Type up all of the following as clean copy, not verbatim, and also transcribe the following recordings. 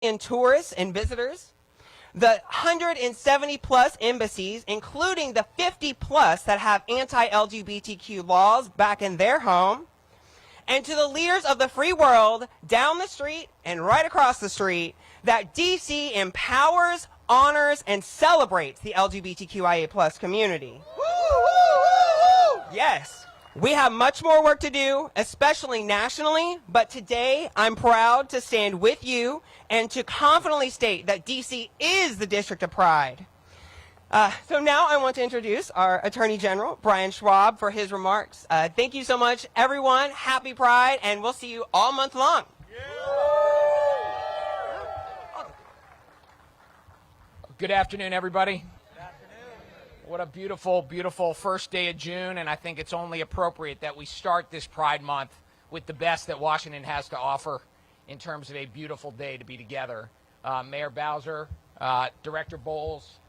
million tourists and visitors, the 170 plus embassies, including the 50 plus that have anti-LGBTQ laws back in their home, and to the leaders of the free world down the street and right across the street that DC empowers, honors, and celebrates the LGBTQIA plus community. Yes, we have much more work to do, especially nationally, but today I'm proud to stand with you and to confidently state that DC is the District of Pride. So now I want to introduce our Attorney General, Brian Schwab, for his remarks. Thank you so much, everyone. Happy Pride, and we'll see you all month long. Good afternoon, everybody. Good afternoon. What a beautiful, beautiful first day of June, and I think it's only appropriate that we start this Pride Month with the best that Washington has to offer in terms of a beautiful day to be together. Mayor Bowser, Director Bowles,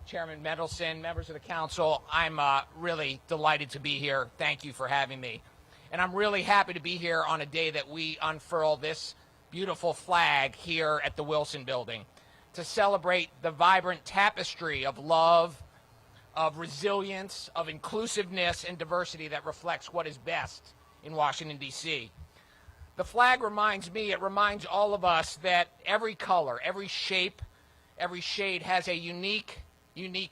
Chairman Mendelson, members of the council, I'm really delighted to be here. Thank you for having me. And I'm really happy to be here on a day that we unfurl this beautiful flag here at the Wilson Building to celebrate the vibrant tapestry of love, of resilience, of inclusiveness and diversity that reflects what is best in Washington, D.C. The flag reminds me, it reminds all of us that every color, every shape, every shade has a unique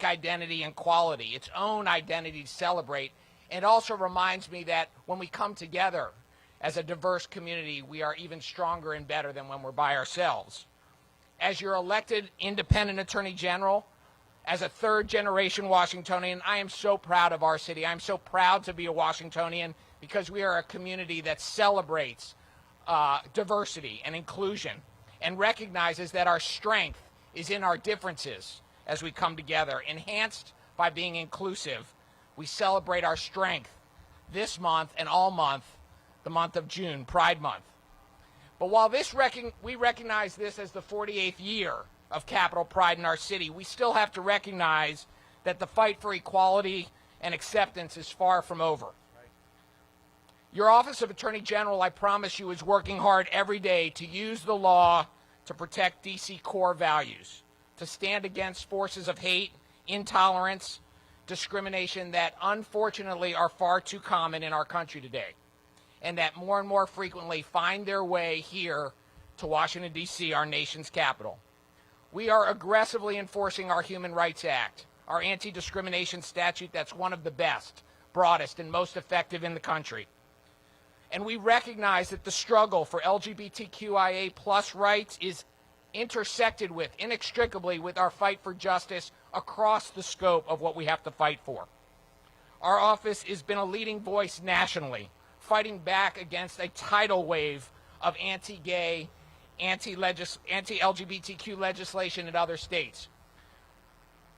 identity and quality, its own identity to celebrate. And it also reminds me that when we come together as a diverse community, we are even stronger and better than when we're by ourselves. As your elected independent Attorney General, as a third-generation Washingtonian, I am so proud of our city. I'm so proud to be a Washingtonian because we are a community that celebrates diversity and inclusion and recognizes that our strength is in our differences as we come together, enhanced by being inclusive. We celebrate our strength this month and all month, the month of June, Pride Month. But while we recognize this as the 48th year of Capitol Pride in our city, we still have to recognize that the fight for equality and acceptance is far from over. Your Office of Attorney General, I promise you, is working hard every day to use the law to protect D.C. core values, to stand against forces of hate, intolerance, discrimination that unfortunately are far too common in our country today, and that more and more frequently find their way here to Washington, D.C., our nation's capital. We are aggressively enforcing our Human Rights Act, our anti-discrimination statute that's one of the best, broadest, and most effective in the country. And we recognize that the struggle for LGBTQIA plus rights is intersected with, inextricably, with our fight for justice across the scope of what we have to fight for. Our office has been a leading voice nationally, fighting back against a tidal wave of anti-gay, anti-LGBTQ legislation in other states.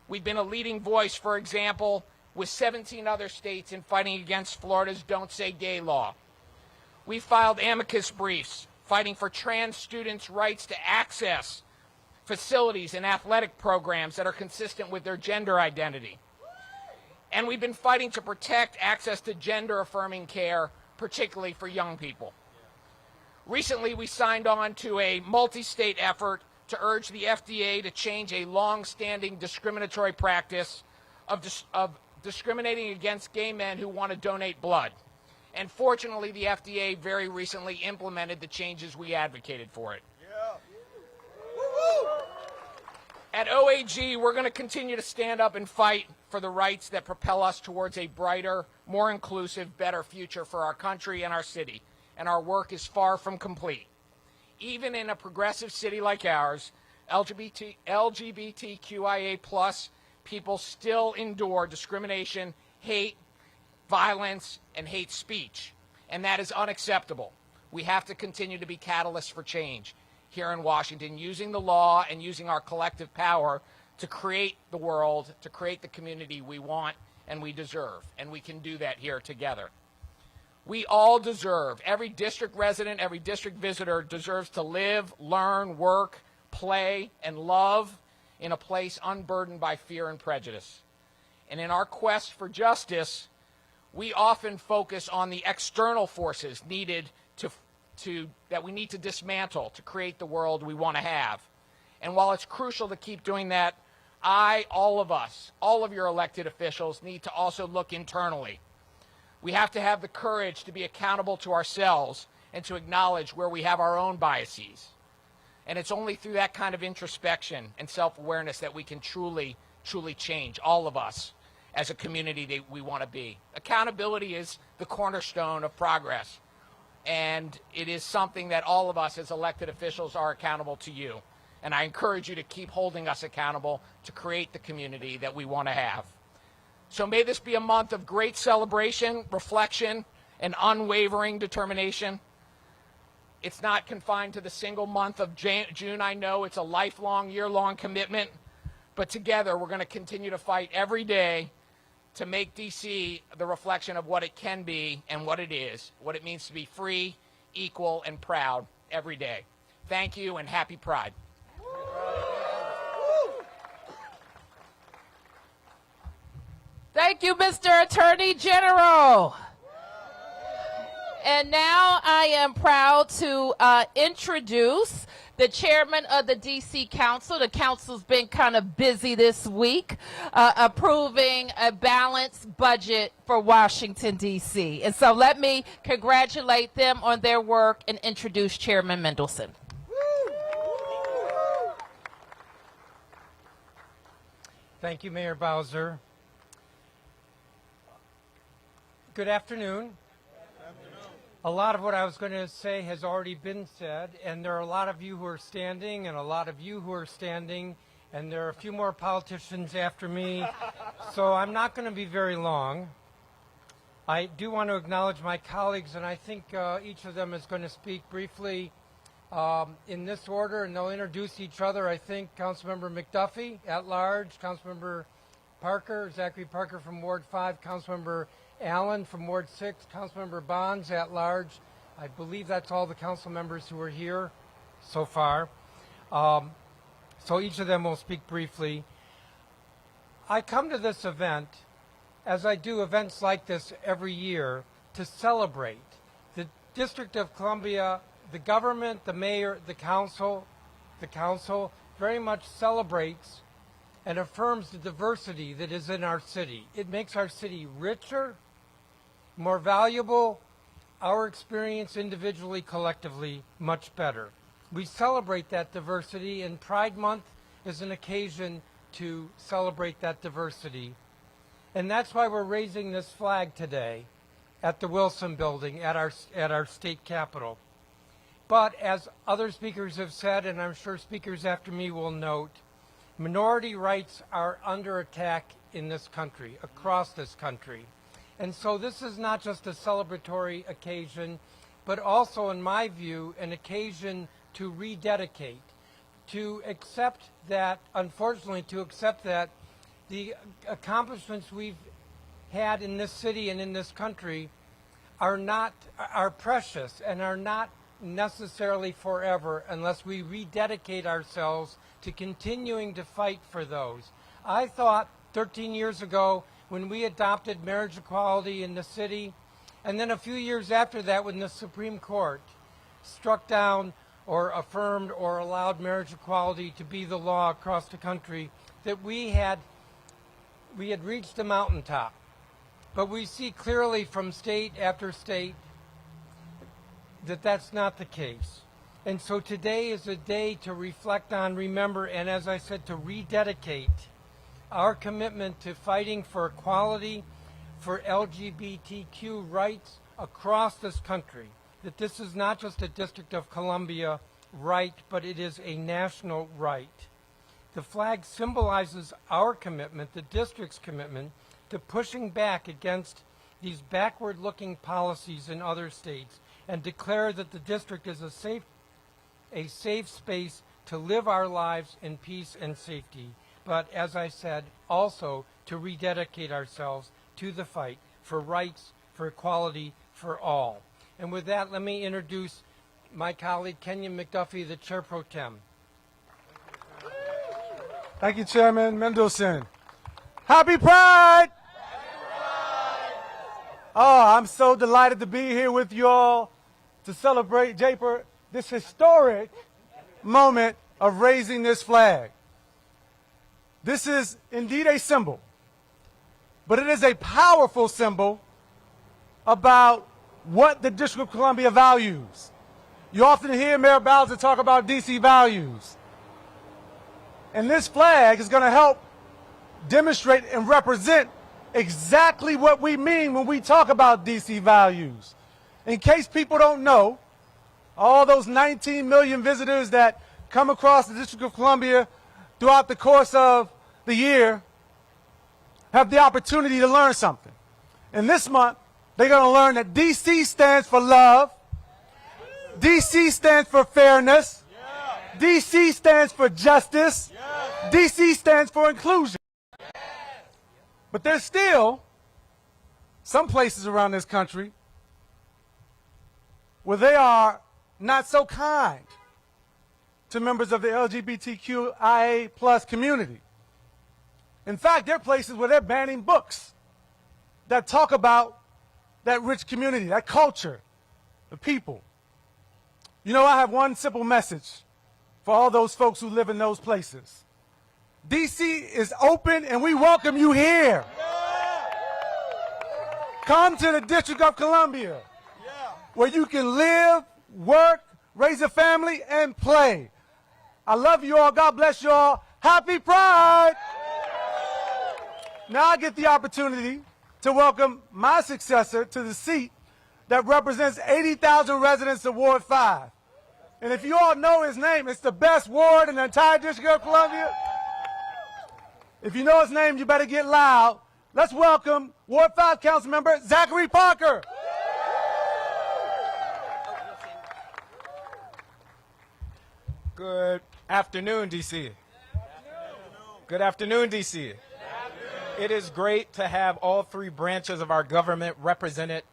We've been a leading voice, for example, with 17 other states in fighting against Florida's Don't Say Gay law. We filed amicus briefs fighting for trans students' rights to access facilities and athletic programs that are consistent with their gender identity. And we've been fighting to protect access to gender-affirming care, particularly for young people. Recently, we signed on to a multi-state effort to urge the FDA to change a long-standing discriminatory practice of discriminating against gay men who want to donate blood. And fortunately, the FDA very recently implemented the changes we advocated for it. At OAG, we're going to continue to stand up and fight for the rights that propel us towards a brighter, more inclusive, better future for our country and our city. And our work is far from complete. Even in a progressive city like ours, LGBTQIA plus people still endure discrimination, hate, violence, and hate speech. And that is unacceptable. We have to continue to be catalysts for change here in Washington, using the law and using our collective power to create the world, to create the community we want and we deserve. And we can do that here together. We all deserve, every district resident, every district visitor deserves to live, learn, work, play, and love in a place unburdened by fear and prejudice. And in our quest for justice, we often focus on the external forces needed that we need to dismantle to create the world we want to have. And while it's crucial to keep doing that, all of us, all of your elected officials need to also look internally. We have to have the courage to be accountable to ourselves and to acknowledge where we have our own biases. And it's only through that kind of introspection and self-awareness that we can truly, truly change, all of us, as a community that we want to be. Accountability is the cornerstone of progress. And it is something that all of us as elected officials are accountable to you. And I encourage you to keep holding us accountable to create the community that we want to have. So may this be a month of great celebration, reflection, and unwavering determination. It's not confined to the single month of June. I know it's a lifelong, year-long commitment. But together, we're going to continue to fight every day to make D.C. the reflection of what it can be and what it is, what it means to be free, equal, and proud every day. Thank you, and happy Pride. Thank you, Mr. Attorney General. And now I am proud to introduce the chairman of the D.C. Council. The council's been kind of busy this week approving a balanced budget for Washington, D.C. And so let me congratulate them on their work and introduce Chairman Mendelson. Thank you, Mayor Bowser. Good afternoon. A lot of what I was going to say has already been said, and there are a lot of you who are standing and a lot of you who are standing, and there are a few more politicians after me, so I'm not going to be very long. I do want to acknowledge my colleagues, and I think each of them is going to speak briefly in this order, and they'll introduce each other. I think Councilmember McDuffie at large, Councilmember Parker, Zachary Parker from Ward 5, Councilmember Allen from Ward 6, Councilmember Bonds at large. I believe that's all the council members who are here so far. So each of them will speak briefly. I come to this event, as I do events like this every year, to celebrate. The District of Columbia, the government, the mayor, the council very much celebrates and affirms the diversity that is in our city. It makes our city richer, more valuable, our experience individually, collectively, much better. We celebrate that diversity, and Pride Month is an occasion to celebrate that diversity. And that's why we're raising this flag today at the Wilson Building at our state capitol. But as other speakers have said, and I'm sure speakers after me will note, minority rights are under attack in this country, across this country. And so this is not just a celebratory occasion, but also, in my view, an occasion to rededicate, to accept that, unfortunately, to accept that the accomplishments we've had in this city and in this country are precious and are not necessarily forever unless we rededicate ourselves to continuing to fight for those. I thought 13 years ago when we adopted marriage equality in the city, and then a few years after that when the Supreme Court struck down or affirmed or allowed marriage equality to be the law across the country, that we had reached the mountaintop. But we see clearly from state after state that that's not the case. And so today is a day to reflect on, remember, and as I said, to rededicate our commitment to fighting for equality, for LGBTQ rights across this country. That this is not just a District of Columbia right, but it is a national right. The flag symbolizes our commitment, the district's commitment, to pushing back against these backward-looking policies in other states and declare that the district is a safe space to live our lives in peace and safety. But as I said, also to rededicate ourselves to the fight for rights, for equality, for all. And with that, let me introduce my colleague, Kenya McDuffie, the Chair Pro Tem. Thank you, Chairman Mendelson. Happy Pride! Oh, I'm so delighted to be here with you all to celebrate, Japer, this historic moment of raising this flag. This is indeed a symbol, but it is a powerful symbol about what the District of Columbia values. You often hear Mayor Bowser talk about DC values. And this flag is going to help demonstrate and represent exactly what we mean when we talk about DC values. In case people don't know, all those 19 million visitors that come across the District of Columbia throughout the course of the year have the opportunity to learn something. And this month, they're going to learn that DC stands for love, DC stands for fairness, DC stands for justice, DC stands for inclusion. But there's still some places around this country where they are not so kind to members of the LGBTQIA plus community. In fact, there are places where they're banning books that talk about that rich community, that culture, the people. You know, I have one simple message for all those folks who live in those places. DC is open and we welcome you here. Come to the District of Columbia, where you can live, work, raise a family, and play. I love you all. God bless you all. Happy Pride! Now I get the opportunity to welcome my successor to the seat that represents 80,000 residents of Ward 5. And if you all know his name, it's the best ward in the entire District of Columbia. If you know his name, you better get loud. Let's welcome Ward 5 Council Member Zachary Parker. Good afternoon, D.C. Good afternoon, D.C. It is great to have all three branches of our government represented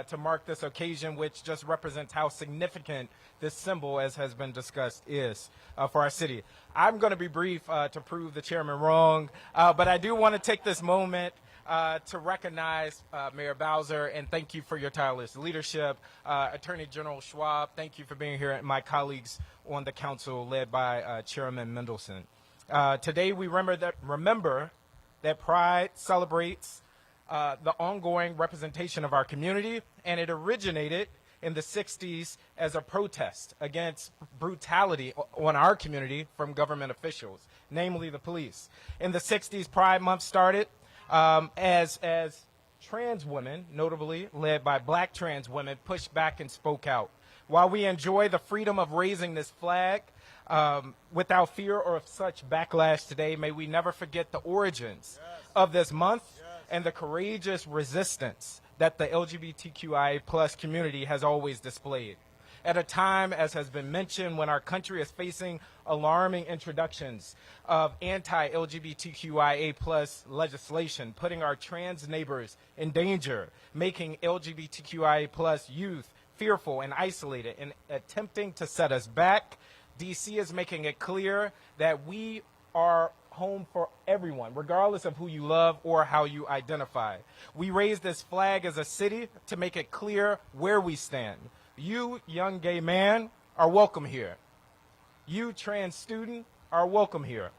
to mark this occasion, which just represents how significant this symbol, as has been discussed, is for our city. I'm going to be brief to prove the chairman wrong, but I do want to take this moment to recognize Mayor Bowser and thank you for your tireless leadership. Attorney General Schwab, thank you for being here, and my colleagues on the council led by Chairman Mendelson. Today we remember that Pride celebrates the ongoing representation of our community, and it originated in the 60s as a protest against brutality on our community from government officials, namely the police. In the 60s, Pride Month started as trans women, notably led by black trans women, pushed back and spoke out. While we enjoy the freedom of raising this flag without fear or of such backlash today, may we never forget the origins of this month and the courageous resistance that the LGBTQIA plus community has always displayed. At a time, as has been mentioned, when our country is facing alarming introductions of anti-LGBTQIA plus legislation, putting our trans neighbors in danger, making LGBTQIA plus youth fearful and isolated, and attempting to set us back, DC is making it clear that we are home for everyone, regardless of who you love or how you identify. We raise this flag as a city to make it clear where we stand. You, young gay man, are welcome here. You, trans student, are welcome here.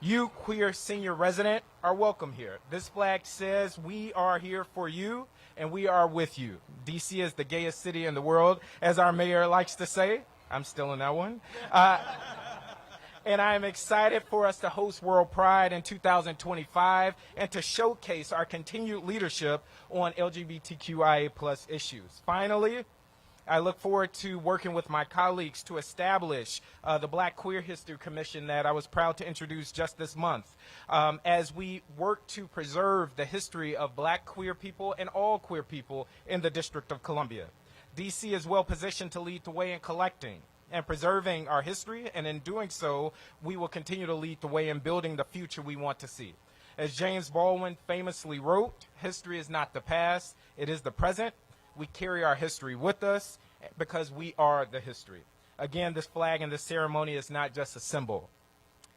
You, queer senior resident, are welcome here. This flag says we are here for you and we are with you. DC is the gayest city in the world, as our mayor likes to say. I'm still in that one. And I am excited for us to host World Pride in 2025 and to showcase our continued leadership on LGBTQIA plus issues. Finally, I look forward to working with my colleagues to establish the Black Queer History Commission that I was proud to introduce just this month as we work to preserve the history of black queer people and all queer people in the District of Columbia. DC is well positioned to lead the way in collecting and preserving our history, and in doing so, we will continue to lead the way in building the future we want to see. As James Baldwin famously wrote, history is not the past, it is the present. We carry our history with us because we are the history. Again, this flag and this ceremony is not just a symbol.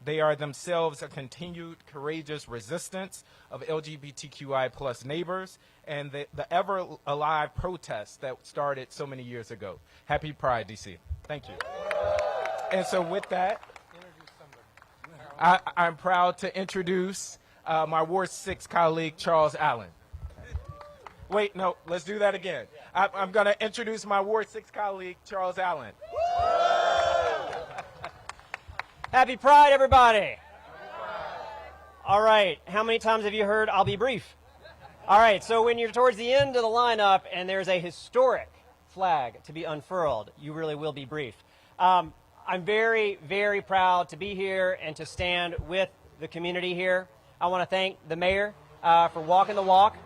They are themselves a continued courageous resistance of LGBTQI plus neighbors and the ever alive protest that started so many years ago. Happy Pride, DC. Thank you. And so with that, I'm proud to introduce my Ward 6 colleague, Charles Allen. Wait, no, let's do that again. I'm going to introduce my Ward 6 colleague, Charles Allen. Happy Pride, everybody. All right, how many times have you heard I'll be brief? All right, so when you're towards the end of the lineup and there's a historic flag to be unfurled, you really will be brief. I'm very, very proud to be here and to stand with the community here. I want to thank the mayor for walking the walk.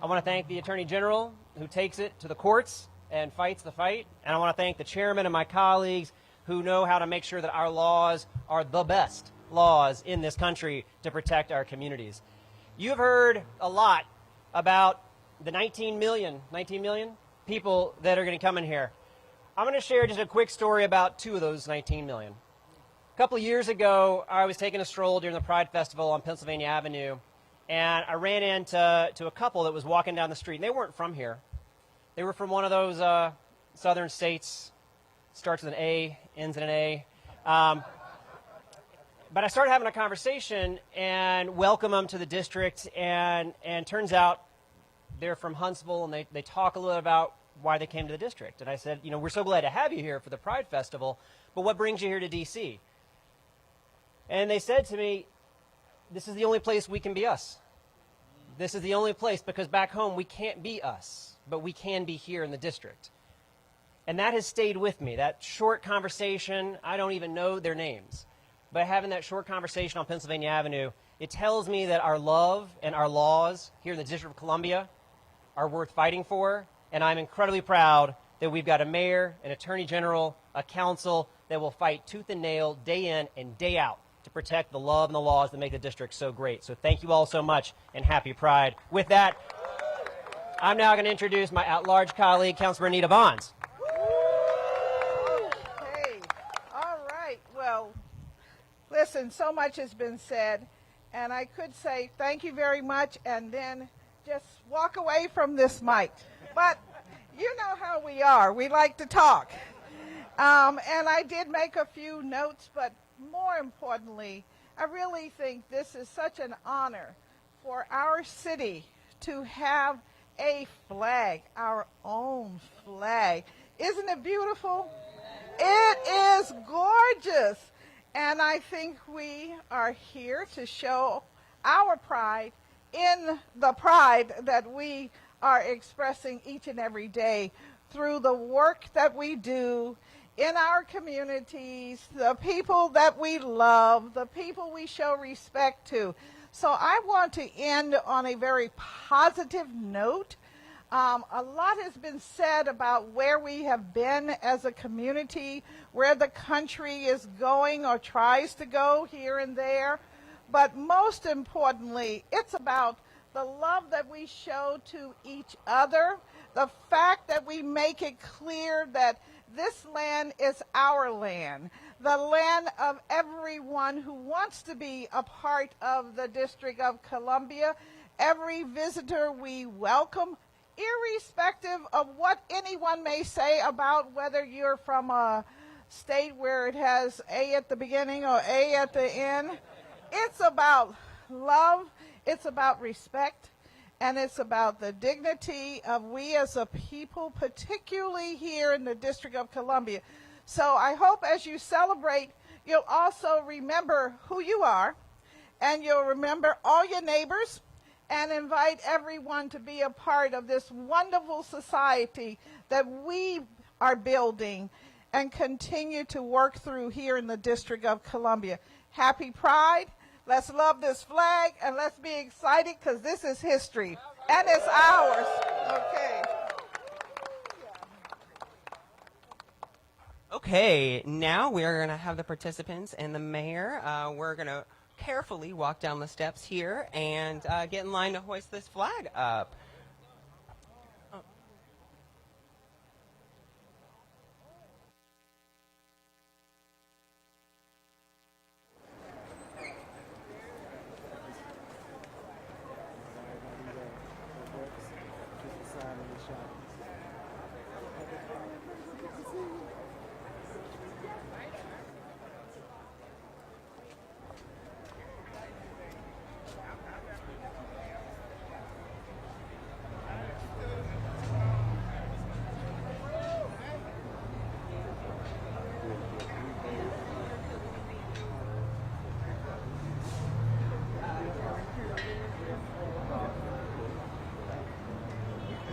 I want to thank the Attorney General who takes it to the courts and fights the fight. And I want to thank the chairman and my colleagues who know how to make sure that our laws are the best laws in this country to protect our communities. You've heard a lot about the 19 million people that are going to come in here. I'm going to share just a quick story about 2 of those 19 million. A couple of years ago, I was taking a stroll during the Pride Festival on Pennsylvania Avenue, and I ran into a couple that was walking down the street, and they weren't from here. They were from one of those southern states, starts with an A, ends in an A. But I started having a conversation and welcome them to the district, and turns out they're from Huntsville, and they talk a little about why they came to the district. And I said, you know, we're so glad to have you here for the Pride Festival, but what brings you here to D.C.? And they said to me, this is the only place we can be us. This is the only place, because back home we can't be us, but we can be here in the district. And that has stayed with me. That short conversation, I don't even know their names, but having that short conversation on Pennsylvania Avenue, it tells me that our love and our laws here in the District of Columbia are worth fighting for. And I'm incredibly proud that we've got a mayor, an attorney general, a council that will fight tooth and nail day in and day out to protect the love and the laws that make the district so great. So thank you all so much, and happy Pride. With that, I'm now going to introduce my at-large colleague, Councilor Anita Bonds. Hey, all right. Well, listen, so much has been said, and I could say thank you very much and then just walk away from this mic. But you know how we are. We like to talk. And I did make a few notes, but more importantly, I really think this is such an honor for our city to have a flag, our own flag. Isn't it beautiful? It is gorgeous. And I think we are here to show our pride in the pride that we are expressing each and every day through the work that we do in our communities, the people that we love, the people we show respect to. So I want to end on a very positive note. A lot has been said about where we have been as a community, where the country is going or tries to go here and there. But most importantly, it's about the love that we show to each other, the fact that we make it clear that this land is our land, the land of everyone who wants to be a part of the District of Columbia. Every visitor we welcome, irrespective of what anyone may say about whether you're from a state where it has A at the beginning or A at the end. It's about love, it's about respect, and it's about the dignity of we as a people, particularly here in the District of Columbia. So I hope as you celebrate, you'll also remember who you are, and you'll remember all your neighbors, and invite everyone to be a part of this wonderful society that we are building and continue to work through here in the District of Columbia. Happy Pride. Let's love this flag, and let's be excited, because this is history, and it's ours. Okay. Okay, now we're going to have the participants and the mayor. We're going to carefully walk down the steps here and get in line to hoist this flag up.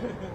Exactly.